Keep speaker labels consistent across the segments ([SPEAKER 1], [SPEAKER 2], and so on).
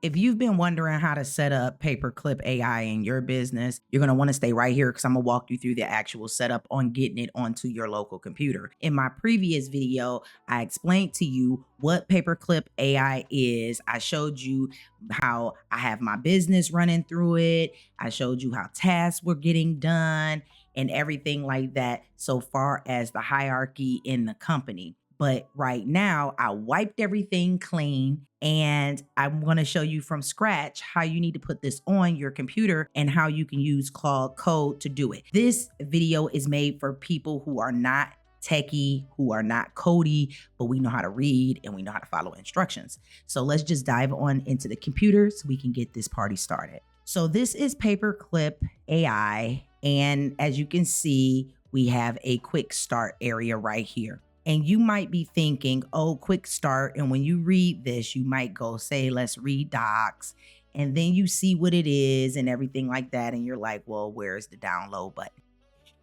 [SPEAKER 1] If you've been wondering how to set up Paperclip AI in your business, you're going to want to stay right here because I'm going to walk you through the actual setup on getting it onto your local computer. In my previous video, I explained to you what Paperclip AI is. I showed you how I have my business running through it. I showed you how tasks were getting done and everything like that so far as the hierarchy in the company. But right now, I wiped everything clean and I'm going to show you from scratch how you need to put this on your computer and how you can use Claude Code to do it. This video is made for people who are not techie, who are not codey, but we know how to read and we know how to follow instructions. So let's just dive on into the computer so we can get this party started. So this is Paperclip AI. And as you can see, we have a quick start area right here. And you might be thinking, oh, quick start. And when you read this, you might go say, let's read docs. And then you see what it is and everything like that. And you're like, well, where's the download button?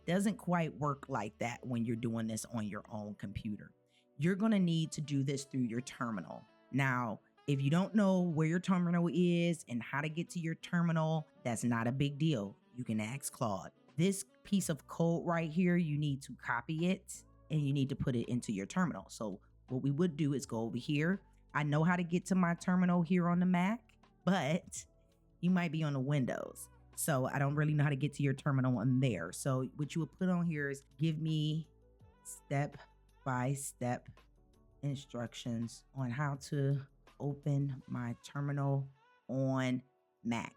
[SPEAKER 1] Doesn't quite work like that when you're doing this on your own computer. You're going to need to do this through your terminal. Now, if you don't know where your terminal is and how to get to your terminal, that's not a big deal. You can ask Claude. This piece of code right here, you need to copy it and you need to put it into your terminal. So what we would do is go over here. I know how to get to my terminal here on the Mac, but you might be on the Windows. So I don't really know how to get to your terminal on there. So what you would put on here is give me step-by-step instructions on how to open my terminal on Mac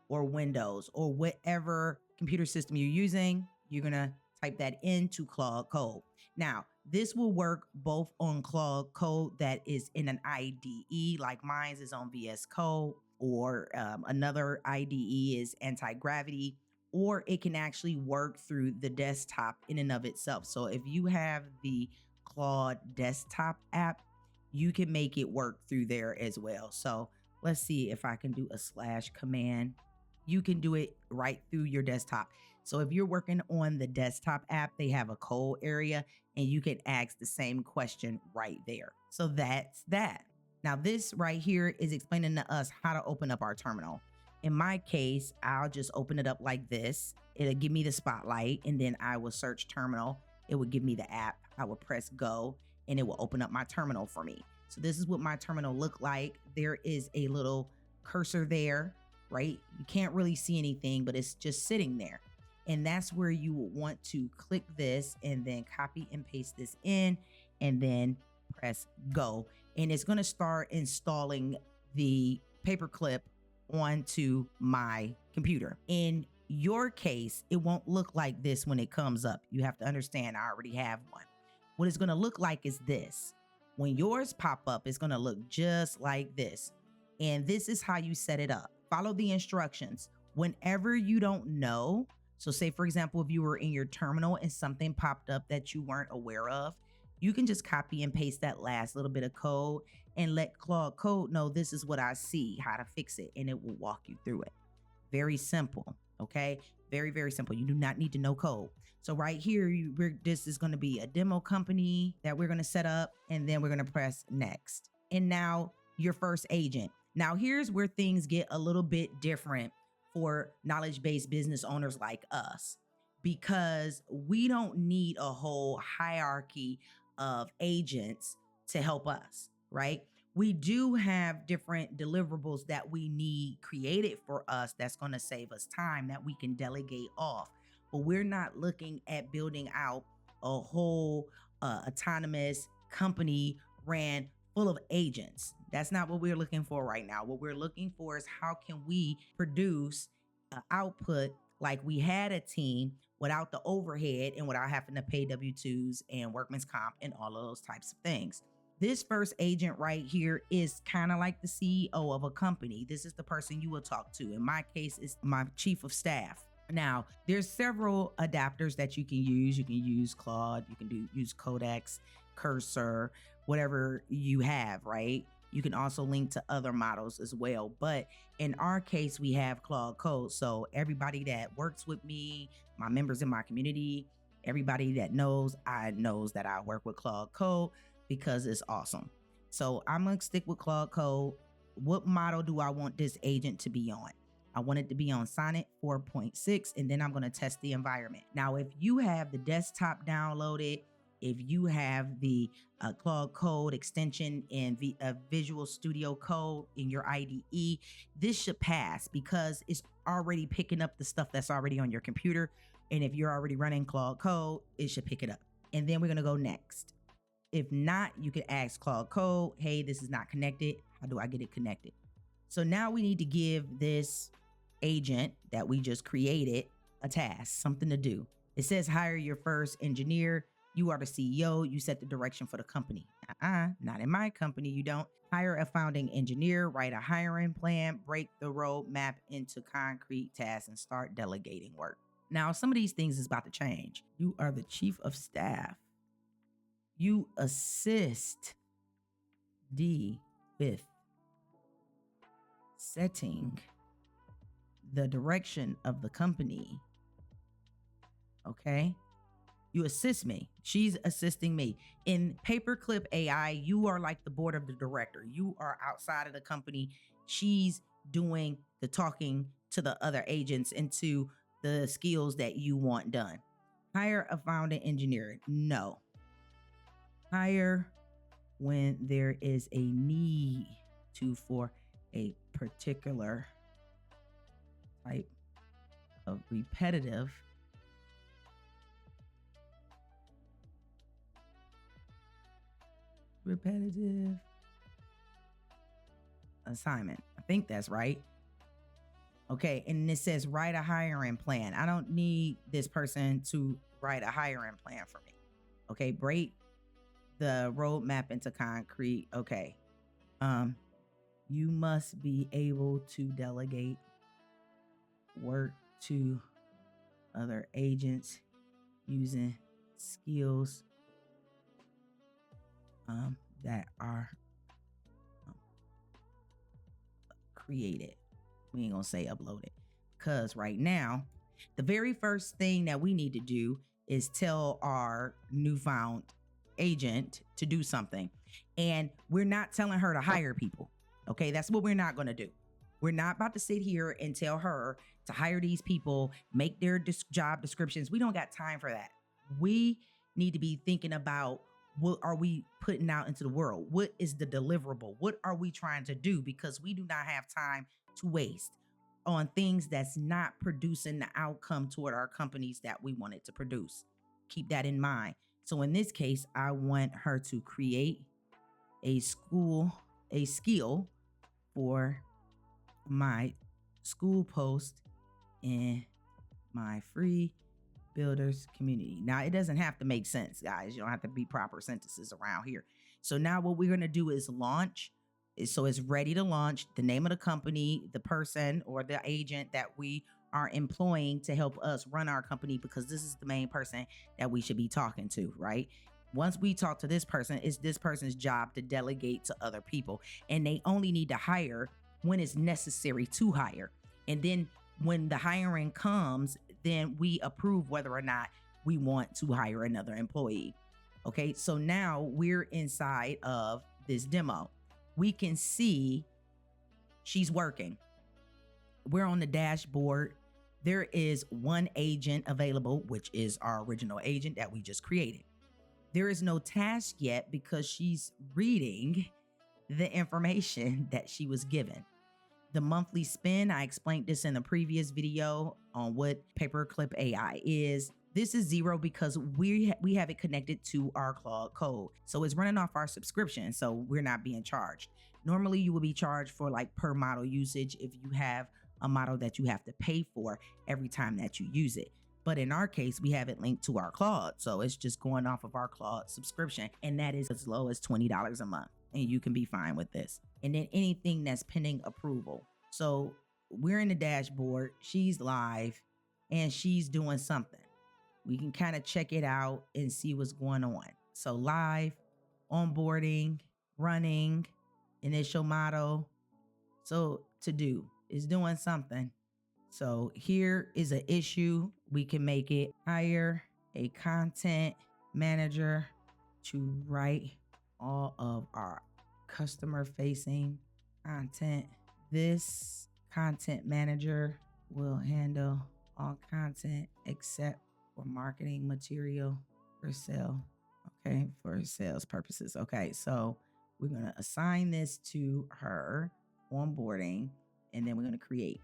[SPEAKER 1] or Windows or whatever computer system you're using. You're gonna type that into Claude Code. Now, this will work both on Claude Code that is in an IDE, like mine is on VS Code, or another IDE is Anti-Gravity, or it can actually work through the desktop in and of itself. So if you have the Claude desktop app, you can make it work through there as well. So let's see if I can do a / command. You can do it right through your desktop. So if you're working on the desktop app, they have a code area and you can ask the same question right there. So that's that. Now this right here is explaining to us how to open up our terminal. In my case, I'll just open it up like this. It'll give me the spotlight and then I will search terminal. It will give me the app. I will press go and it will open up my terminal for me. So this is what my terminal look like. There is a little cursor there, right? You can't really see anything, but it's just sitting there. And that's where you will want to click this and then copy and paste this in and then press go. And it's going to start installing the Paperclip onto my computer. In your case, it won't look like this when it comes up. You have to understand I already have one. What it's going to look like is this. When yours pop up, it's going to look just like this. And this is how you set it up. Follow the instructions. Whenever you don't know, so say for example, if you were in your terminal and something popped up that you weren't aware of, you can just copy and paste that last little bit of code and let Claude Code know this is what I see, how to fix it, and it will walk you through it. Very simple, okay? Very, very simple. You do not need to know code. So right here, this is going to be a demo company that we're going to set up, and then we're going to press next. And now your first agent. Now here's where things get a little bit different for knowledge-based business owners like us, because we don't need a whole hierarchy of agents to help us, right? We do have different deliverables that we need created for us that's going to save us time that we can delegate off. But we're not looking at building out a whole autonomous company ran full of agents. That's not what we're looking for right now. What we're looking for is how can we produce an output like we had a team without the overhead and without having to pay W-2s and workman's comp and all of those types of things. This first agent right here is kind of like the CEO of a company. This is the person you will talk to. In my case, it's my chief of staff. Now, there's several adapters that you can use. You can use Claude, you can use Codex, Cursor, whatever you have, right? You can also link to other models as well. But in our case, we have Claude Code. So everybody that works with me, my members in my community, everybody that knows that I work with Claude Code because it's awesome. So I'm going to stick with Claude Code. what model do I want this agent to be on? I want it to be on Sonnet 4.6, and then I'm going to test the environment. Now, if you have the desktop downloaded, if you have the Claude Code extension and Visual Studio Code in your IDE, this should pass because it's already picking up the stuff that's already on your computer. And if you're already running Claude Code, it should pick it up. And then we're going to go next. If not, you can ask Claude Code, hey, this is not connected. How do I get it connected? So now we need to give this agent that we just created a task, something to do. It says hire your first engineer. You are the CEO. You set the direction for the company. Not in my company. You don't. Hire a founding engineer, write a hiring plan, break the roadmap into concrete tasks, and start delegating work. Now, some of these things is about to change. You are the chief of staff. You assist D with setting the direction of the company. Okay? You assist me. She's assisting me. In Paperclip AI, you are like the board of the director. You are outside of the company. She's doing the talking to the other agents and to the skills that you want done. Hire a founding engineer. No. Hire when there is a need to for a particular type of repetitive assignment. I think that's right. Okay, and it says write a hiring plan. I don't need this person to write a hiring plan for me. Okay, break the roadmap into concrete. Okay. You must be able to delegate work to other agents using skills that are created. We ain't gonna say uploaded, because right now, the very first thing that we need to do is tell our newfound agent to do something. And we're not telling her to hire people. Okay, that's what we're not gonna do. We're not about to sit here and tell her to hire these people, make their job descriptions. We don't got time for that. We need to be thinking about, what are we putting out into the world? What is the deliverable? What are we trying to do? Because we do not have time to waste on things that's not producing the outcome toward our companies that we want it to produce. Keep that in mind. So in this case, I want her to create a skill for my school post in my free builders community. Now, it doesn't have to make sense, guys. You don't have to be proper sentences around here. So now what we're going to do is launch. So it's ready to launch. The name of the company, the person or the agent that we are employing to help us run our company, because this is the main person that we should be talking to, right? Once we talk to this person, it's this person's job to delegate to other people. And they only need to hire when it's necessary to hire. And then when the hiring comes, then we approve whether or not we want to hire another employee. Okay, so now we're inside of this demo. We can see she's working. We're on the dashboard. There is one agent available, which is our original agent that we just created. There is no task yet because she's reading the information that she was given. The monthly spend, I explained this in the previous video on what Paperclip AI is. This is 0 because we have it connected to our Claude Code. So it's running off our subscription, so we're not being charged. Normally you will be charged for like per model usage if you have a model that you have to pay for every time that you use it. But in our case, we have it linked to our Claude. So it's just going off of our Claude subscription. And that is as low as $20 a month. And you can be fine with this. And then anything that's pending approval. So we're in the dashboard. She's live and she's doing something. We can kind of check it out and see what's going on. So live, onboarding, running, initial model. So to do is doing something. So here is an issue. We can make it hire a content manager to write all of our customer facing content. This content manager will handle all content except for marketing material for sale. Okay, for sales purposes. Okay, so we're going to assign this to her onboarding, and then we're going to create.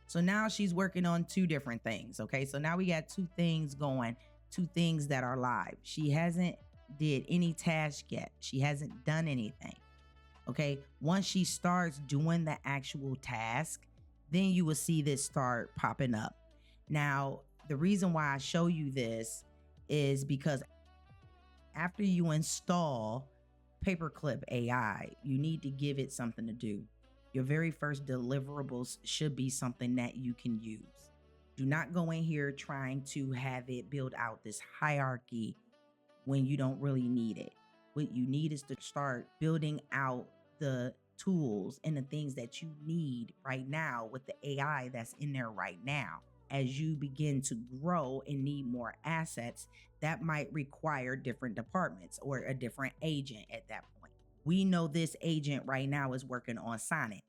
[SPEAKER 1] So now she's working on two different things. Okay, so now we got two things going, two things that are live. She hasn't did any task yet. She hasn't done anything. Okay, once she starts doing the actual task, then you will see this start popping up. Now, the reason why I show you this is because after you install Paperclip AI, you need to give it something to do. Your very first deliverables should be something that you can use. Do not go in here trying to have it build out this hierarchy when you don't really need it. What you need is to start building out the tools and the things that you need right now with the AI that's in there right now. As you begin to grow and need more assets, that might require different departments or a different agent at that point. We know this agent right now is working on Sonnet.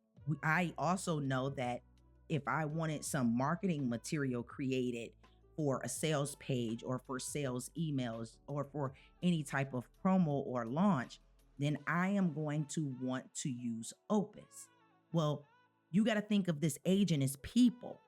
[SPEAKER 1] I also know that if I wanted some marketing material created for a sales page or for sales emails or for any type of promo or launch, then I am going to want to use Opus. Well, you got to think of this agent as people.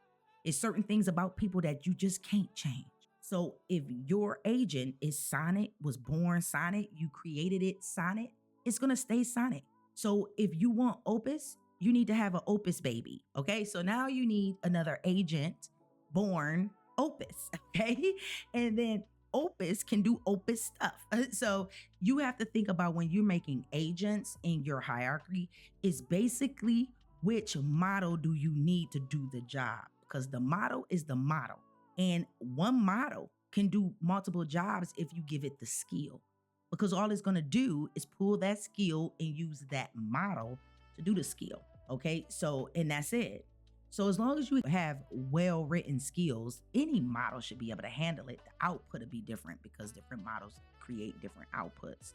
[SPEAKER 1] It's certain things about people that you just can't change. So if your agent is Sonnet, was born Sonnet, you created it Sonnet, it's going to stay Sonnet. So if you want Opus, you need to have an Opus baby. Okay. So now you need another agent born Opus. Okay. And then Opus can do Opus stuff. So you have to think about when you're making agents in your hierarchy, is basically which model do you need to do the job? Because the model is the model. And one model can do multiple jobs if you give it the skill. Because all it's going to do is pull that skill and use that model to do the skill. Okay. So, and that's it. So as long as you have well-written skills, any model should be able to handle it. The output will be different because different models create different outputs.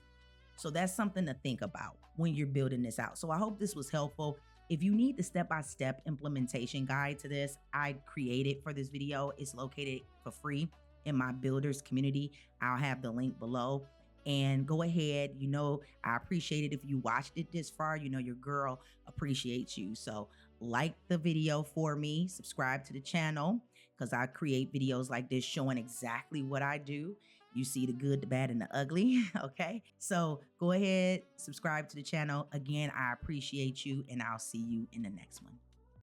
[SPEAKER 1] So that's something to think about when you're building this out. So I hope this was helpful. If you need the step-by-step implementation guide to this, I created for this video. It's located for free in my builders community. I'll have the link below. And go ahead, I appreciate it if you watched it this far. Your girl appreciates you. So like the video for me, subscribe to the channel because I create videos like this showing exactly what I do. You see the good, the bad, and the ugly. Okay. So go ahead, subscribe to the channel. Again, I appreciate you and I'll see you in the next one.